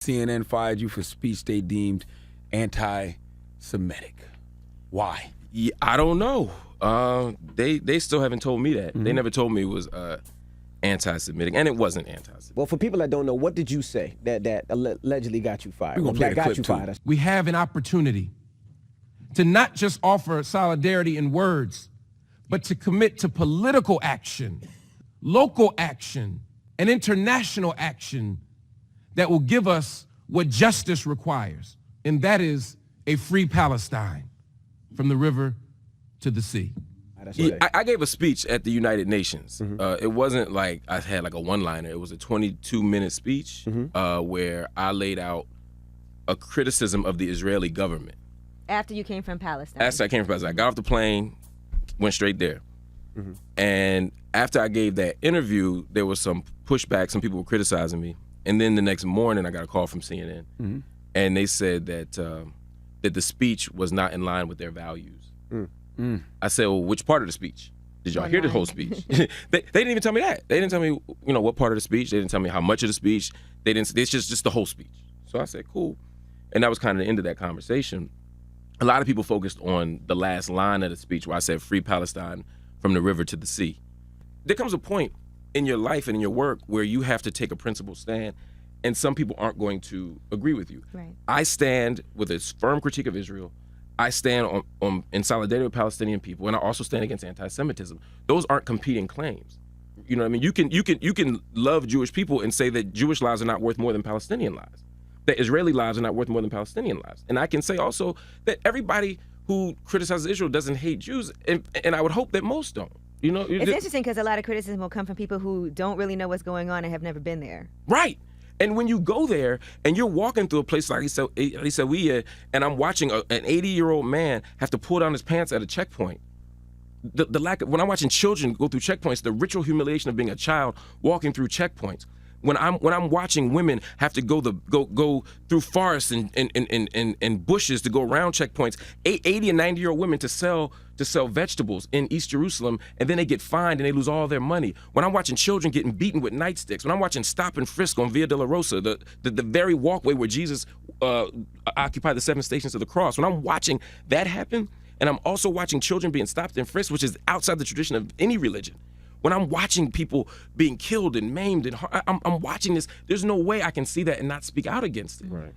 CNN fired you for speech they deemed anti-Semitic. Why? Yeah, I don't know. They still haven't told me that. They never told me it was anti-Semitic, and it wasn't anti-Semitic. Well, for people that don't know, what did you say that allegedly got you fired? We're gonna play That the got clip you too. fired. We have an opportunity to not just offer solidarity in words, but to commit to political action, local action, and international action that will give us what justice requires, and that is a free Palestine from the river to the sea. Yeah, I gave a speech at the United Nations. It wasn't like I had like a one-liner. It was a 22-minute speech where I laid out a criticism of the Israeli government. After you came from Palestine? After I came from Palestine. I got off the plane, went straight there. And after I gave that interview, there was some pushback. Some people were criticizing me. And then the next morning, I got a call from CNN. And they said that that the speech was not in line with their values. I said, well, which part of the speech? Did y'all hear the whole speech? they didn't even tell me that. They didn't tell me, what part of the speech. They didn't tell me how much of the speech. They didn't. It's just the whole speech. So I said, cool. And that was kind of the end of that conversation. A lot of people focused on the last line of the speech where I said, free Palestine from the river to the sea. There comes a point in your life and in your work where you have to take a principled stand, and some people aren't going to agree with you. Right. I stand with a firm critique of Israel. I stand in solidarity with Palestinian people, and I also stand against anti-Semitism. Those aren't competing claims. You know what I mean? You can love Jewish people and say that Jewish lives are not worth more than Palestinian lives, that Israeli lives are not worth more than Palestinian lives. And I can say also that everybody who criticizes Israel doesn't hate Jews, and I would hope that most don't. It's interesting because a lot of criticism will come from people who don't really know what's going on and have never been there. Right. And when you go there and you're walking through a place like Isawiya, and I'm watching an 80-year-old man have to pull down his pants at a checkpoint, the lack of, when I'm watching children go through checkpoints, the ritual humiliation of being a child walking through checkpoints, when I'm watching women have to go through forests and bushes to go around checkpoints, 80 and 90-year-old women to sell vegetables in East Jerusalem, and then they get fined and they lose all their money. When I'm watching children getting beaten with nightsticks, when I'm watching stop and frisk on Via Dolorosa, the very walkway where Jesus occupied the 7 stations of the cross, when I'm watching that happen, and I'm also watching children being stopped and frisked, which is outside the tradition of any religion. When I'm watching people being killed and maimed, and I'm watching this, there's no way I can see that and not speak out against it. Right.